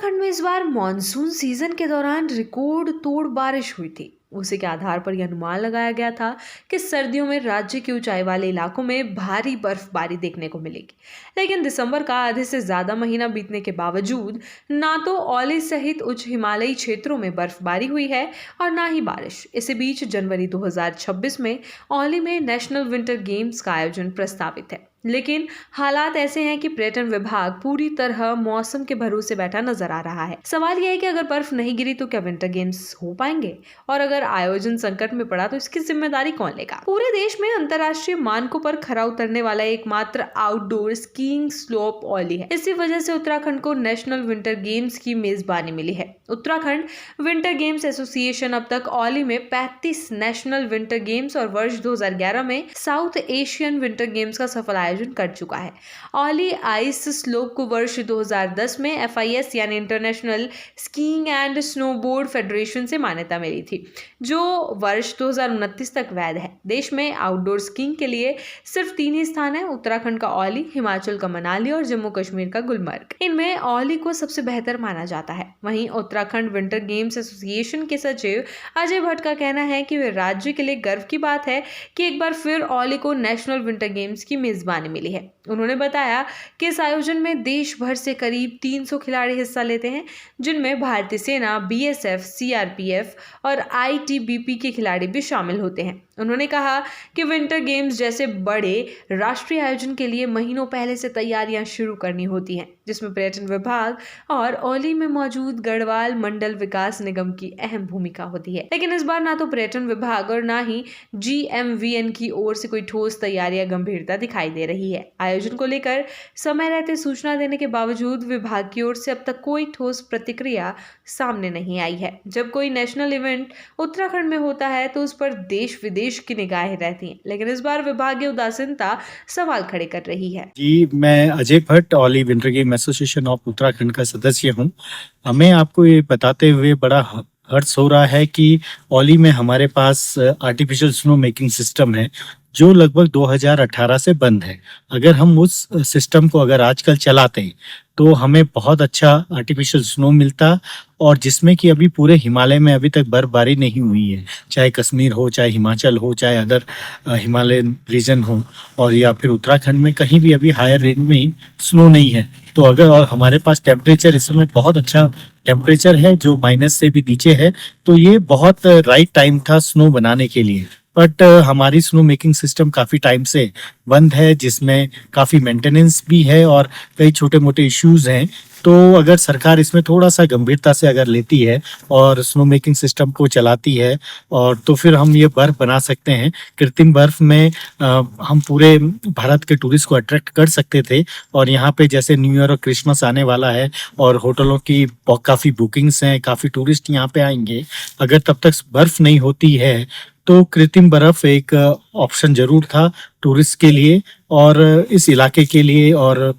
उत्तराखंड में इस बार monsoon season के दौरान रिकॉर्ड तोड़ बारिश हुई थी। उसी के आधार पर यह अनुमान लगाया गया था कि सर्दियों में राज्य के ऊंचाई वाले इलाकों में भारी बर्फबारी देखने को मिलेगी। लेकिन दिसंबर का आधे से ज्यादा महीना बीतने के बावजूद ना तो औली सहित उच्च हिमालयी क्षेत्रों में बर्फबारी हुई है और ना ही बारिश। इसी बीच जनवरी 2026 में औली में नेशनल विंटर गेम्स का आयोजन प्रस्तावित है, लेकिन हालात ऐसे हैं कि पर्यटन विभाग पूरी तरह मौसम के भरोसे बैठा नजर आ रहा है। सवाल यह है कि अगर बर्फ नहीं गिरी तो क्या विंटर गेम्स हो पाएंगे, और अगर आयोजन संकट में पड़ा तो इसकी जिम्मेदारी कौन लेगा। पूरे देश में अंतर्राष्ट्रीय मानकों पर खरा उतरने वाला एकमात्र आउटडोर स्कीइंग स्लोप औली है। इसी वजह से उत्तराखंड को नेशनल विंटर गेम्स की मेजबानी मिली है। उत्तराखंड विंटर गेम्स एसोसिएशन अब तक औली में 35 नेशनल विंटर गेम्स और वर्ष 2011 में साउथ एशियन विंटर गेम्स का सफल आयोजन कर चुका है। औली आइस स्लोप को वर्ष 2010 में FIS यानी international skiing and snowboard federation से मान्यता मिली थी, जो वर्ष 2029 तक वैध है। देश में आउटडोर स्कीइंग के लिए सिर्फ 3 ही स्थान है, उत्तराखंड का औली, हिमाचल का मनाली और जम्मू कश्मीर का गुलमर्ग। इनमें औली को सबसे बेहतर माना जाता है। वहीं उत्तराखंड विंटर गेम्स एसोसिएशन के सचिव अजय भट्ट का कहना है कि वे राज्य के लिए गर्व की बात है कि एक बार फिर औली को नेशनल विंटर गेम्स की मेजबानी मिली है। उन्होंने बताया कि इस आयोजन में देश भर से करीब 300 खिलाड़ी हिस्सा लेते हैं, जिनमें भारतीय सेना, BSF, CRPF और ITBP के खिलाड़ी भी शामिल होते हैं। उन्होंने कहा कि विंटर गेम्स जैसे बड़े राष्ट्रीय आयोजन के लिए महीनों पहले से तैयारियां शुरू करनी होती हैं, जिसमें पर्यटन विभाग और औली में मौजूद गढ़वाल मंडल विकास निगम की अहम भूमिका होती है। लेकिन इस बार ना तो पर्यटन विभाग और ना ही GMVN की ओर से कोई ठोस तैयारियां गंभीरता दिखाई दे रही है। आयोजन को लेकर समय रहते सूचना देने के बावजूद विभाग की ओर से अब तक कोई ठोस प्रतिक्रिया सामने नहीं आई है। जब कोई नेशनल इवेंट उत्तराखंड में होता है तो उस पर देश विदेश की निगाहें रहती हैं, लेकिन इस बार विभागीय उदासीनता सवाल खड़े कर रही है। जी, मैं Ajay Bhatt, Auli winter game association of Uttarakhand का सदस्य हूँ। हमें आपको ये बताते हुए बड़ा हर्ष हो रहा है कि औली में हमारे पास आर्टिफिशियल स्नो मेकिंग सिस्टम है, जो लगभग 2018 से बंद है। अगर हम उस सिस्टम को अगर आजकल चलाते तो हमें बहुत अच्छा आर्टिफिशियल स्नो मिलता, और जिसमें कि अभी पूरे हिमालय में अभी तक बर्फबारी नहीं हुई है, चाहे कश्मीर हो, चाहे हिमाचल हो, चाहे अदर हिमालयन रीजन हो, और या फिर उत्तराखंड में कहीं भी अभी हायर रेंज में स्नो नहीं है। तो अगर और हमारे पास टेम्परेचर इस समय बहुत अच्छा टेम्परेचर है, जो माइनस से भी नीचे है, तो ये बहुत राइट टाइम था स्नो बनाने के लिए। बट हमारी स्नो मेकिंग सिस्टम काफ़ी टाइम से बंद है, जिसमें काफ़ी मेंटेनेंस भी है और कई छोटे मोटे इश्यूज हैं। तो अगर सरकार इसमें थोड़ा सा गंभीरता से अगर लेती है और स्नो मेकिंग सिस्टम को चलाती है, और तो फिर हम ये बर्फ़ बना सकते हैं। कृत्रिम बर्फ़ में हम पूरे भारत के टूरिस्ट को अट्रैक्ट कर सकते थे, और यहाँ पे जैसे न्यू ईयर और क्रिसमस आने वाला है और होटलों की काफ़ी बुकिंग्स हैं, काफ़ी टूरिस्ट यहाँ पे आएंगे। अगर तब तक बर्फ़ नहीं होती है तो कृत्रिम बर्फ एक ऑप्शन जरूर था टूरिस्ट के लिए, और इस इलाके के लिए, और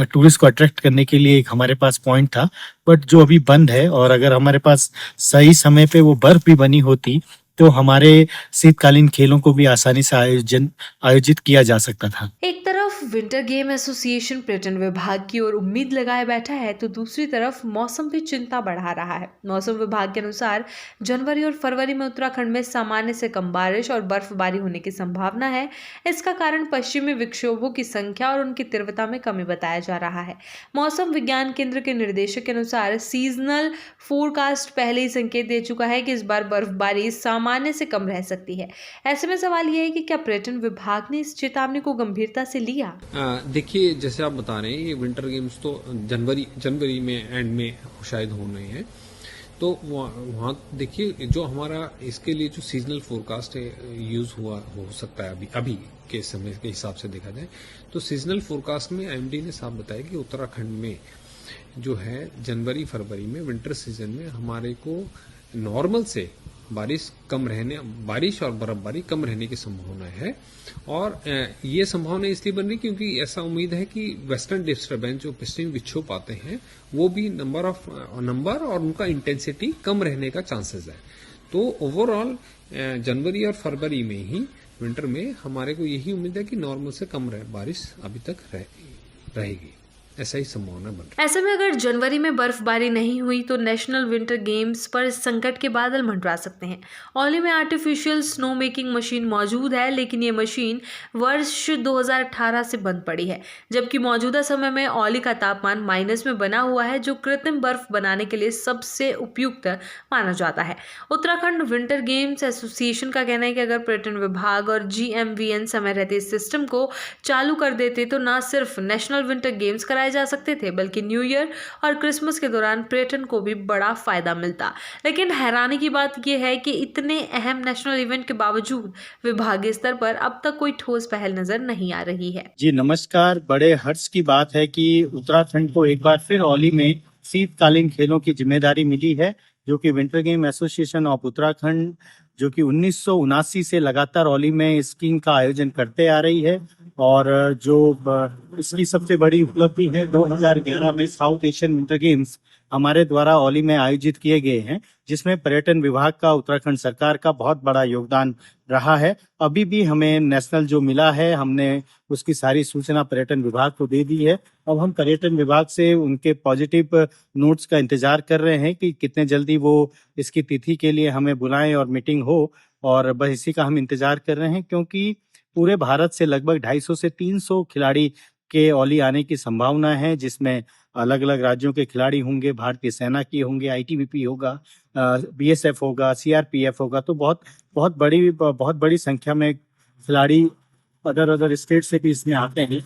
टूरिस्ट को अट्रैक्ट करने के लिए एक हमारे पास पॉइंट था। बट जो अभी बंद है, और अगर हमारे पास सही समय पे वो बर्फ भी बनी होती तो हमारे शीतकालीन खेलों को भी आसानी से आयोजित किया जा सकता था। एक तरफ विंटर गेम एसोसिएशन पर्यटन विभाग की ओर उम्मीद लगाए बैठा है, तो दूसरी तरफ मौसम भी चिंता बढ़ा रहा है। मौसम विभाग के अनुसार जनवरी और फरवरी में उत्तराखंड में सामान्य से कम बारिश और बर्फबारी होने की संभावना है। इसका कारण पश्चिमी विक्षोभों की संख्या और उनकी तीव्रता में कमी बताया जा रहा है। मौसम विज्ञान केंद्र के निर्देशक के अनुसार सीजनल फोरकास्ट पहले ही संकेत दे चुका है कि इस बार बर्फबारी सामान्य से कम रह सकती है। ऐसे में सवाल यह है कि क्या पर्यटन विभाग ने इस चेतावनी को गंभीरता से लिया? देखिए, जैसे आप बता रहे हैं, ये विंटर गेम्स तो जनवरी में एंड में शायद होने हैं। तो वहाँ देखिए, जो हमारा इसके लिए जो सीजनल फोरकास्ट है यूज हो सकता है अभी के समय के हिसाब से देखा जाए, तो सीजनल फोरकास्ट में IMD ने साफ बताया कि उत्तराखंड में जो है जनवरी फरवरी में विंटर सीजन में हमारे को नॉर्मल से बारिश और बर्फबारी कम रहने की संभावना है। और ये संभावना इसलिए बन रही क्योंकि ऐसा उम्मीद है कि वेस्टर्न डिस्टर्बेंस जो पश्चिमी विक्षोभ आते हैं वो भी नंबर और उनका इंटेंसिटी कम रहने का चांसेस है। तो ओवरऑल जनवरी और फरवरी में ही विंटर में हमारे को यही उम्मीद है कि नॉर्मल से कम बारिश अभी तक रहेगी। ऐसा ही संभावना बन रही है। ऐसे में अगर जनवरी में बर्फबारी नहीं हुई तो नेशनल विंटर गेम्स पर संकट के बादल मंडरा सकते हैं। औली में आर्टिफिशियल स्नो मेकिंग मशीन मौजूद है, लेकिन ये मशीन वर्ष 2018 से बंद पड़ी है, जबकि मौजूदा समय में औली का तापमान माइनस में बना हुआ है, जो कृत्रिम बर्फ बनाने के लिए सबसे उपयुक्त माना जाता है। उत्तराखंड विंटर गेम्स एसोसिएशन का कहना है कि अगर पर्यटन विभाग और GMVN समय रहते इस सिस्टम को चालू कर देते तो न सिर्फ नेशनल विंटर गेम्स कराए जा सकते थे, बल्कि न्यू ईयर और क्रिसमस के दौरान पर्यटन को भी बड़ा फायदा मिलता। लेकिन हैरानी की बात यह है कि इतने अहम नेशनल इवेंट के बावजूद विभागीय स्तर पर अब तक कोई ठोस पहल नजर नहीं आ रही है। जी नमस्कार। बड़े हर्ष की बात है कि उत्तराखंड को एक बार फिर औली में शीतकालीन खेलों की जिम्मेदारी मिली है, जो कि winter game association of Uttarakhand जो कि 1979 से लगातार औली में स्कीइंग का आयोजन करते आ रही है। और जो इसकी सबसे बड़ी उपलब्धि है 2011 में साउथ एशियन विंटर गेम्स हमारे द्वारा औली में आयोजित किए गए हैं, जिसमें पर्यटन विभाग का, उत्तराखंड सरकार का बहुत बड़ा योगदान रहा है। अभी भी हमें नेशनल जो मिला है, हमने उसकी सारी सूचना पर्यटन विभाग को दे दी है। अब हम पर्यटन विभाग से उनके पॉजिटिव नोट्स का इंतजार कर रहे हैं कि कितने जल्दी वो इसकी तिथि के लिए हमें बुलाएं और मीटिंग हो, और बस इसी का हम इंतजार कर रहे हैं, क्योंकि पूरे भारत से लगभग 250 से 300 खिलाड़ी के औली आने की संभावना है, जिसमें अलग अलग राज्यों के खिलाड़ी होंगे, भारतीय सेना के होंगे, ITBP होगा, BSF होगा, CRPF होगा। तो बहुत बड़ी संख्या में खिलाड़ी अदर स्टेट से भी इसमें आते हैं,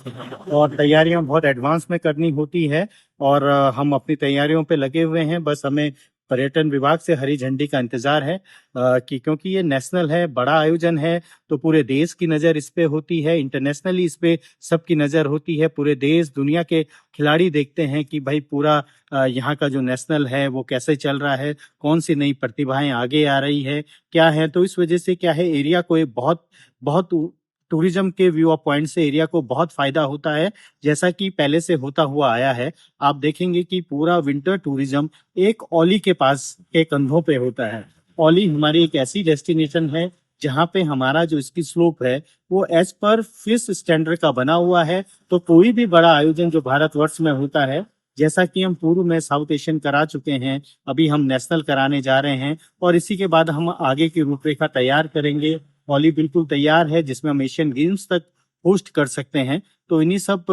और तैयारियां बहुत एडवांस में करनी होती है। और हम अपनी तैयारियों पे लगे हुए हैं। बस हमें पर्यटन विभाग से हरी झंडी का इंतजार है, कि क्योंकि ये नेशनल है, बड़ा आयोजन है, तो पूरे देश की नज़र इस पे होती है, इंटरनेशनली इस पे सबकी नज़र होती है। पूरे देश दुनिया के खिलाड़ी देखते हैं कि भाई पूरा यहाँ का जो नेशनल है वो कैसे चल रहा है, कौन सी नई प्रतिभाएं आगे आ रही है, क्या है। तो इस वजह से क्या है, एरिया को एक बहुत टूरिज्म के व्यू ऑफ पॉइंट से एरिया को बहुत फायदा होता है, जैसा कि पहले से होता हुआ आया है। आप देखेंगे कि पूरा विंटर टूरिज्म एक औली के पास के कंधों पे होता है। औली हमारी एक ऐसी डेस्टिनेशन है जहाँ पे हमारा जो इसकी स्लोप है वो एज पर फिश स्टैंडर्ड का बना हुआ है। तो कोई भी बड़ा आयोजन जो भारतवर्ष में होता है, जैसा कि हम पूर्व में साउथ एशियन करा चुके हैं, अभी हम नेशनल कराने जा रहे हैं, और इसी के बाद हम आगे की रूपरेखा तैयार करेंगे। औली बिल्कुल तैयार है, जिसमें हम एशियन गेम्स तक होस्ट कर सकते हैं। तो इन्हीं सब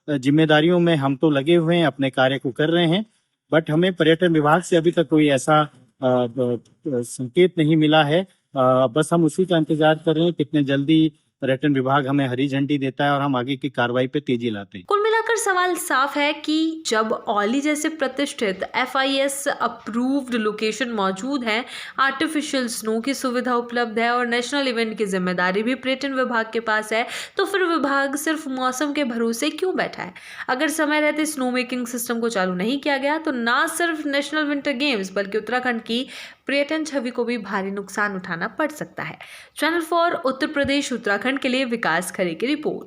जिम्मेदारियों में हम तो लगे हुए हैं, अपने कार्य को कर रहे हैं। बट हमें पर्यटन विभाग से अभी तक कोई ऐसा संकेत नहीं मिला है। बस हम उसी का इंतजार कर रहे हैं कितने जल्दी पर्यटन विभाग हमें हरी झंडी देता है और हम आगे की कार्रवाई पे तेजी लाते हैं। कुल मिलाकर सवाल साफ है कि जब औली जैसे प्रतिष्ठित FIS अप्रूव्ड लोकेशन मौजूद है, आर्टिफिशियल स्नो की सुविधा उपलब्ध है और नेशनल इवेंट की जिम्मेदारी भी पर्यटन विभाग के पास है, तो फिर विभाग सिर्फ मौसम के भरोसे क्यों बैठा है? अगर समय रहते स्नो मेकिंग सिस्टम को चालू नहीं किया गया तो ना सिर्फ नेशनल विंटर गेम्स बल्कि उत्तराखंड की पर्यटन छवि को भी भारी नुकसान उठाना पड़ सकता है। चैनल 4 उत्तर प्रदेश उत्तराखंड के लिए विकास खरे की रिपोर्ट।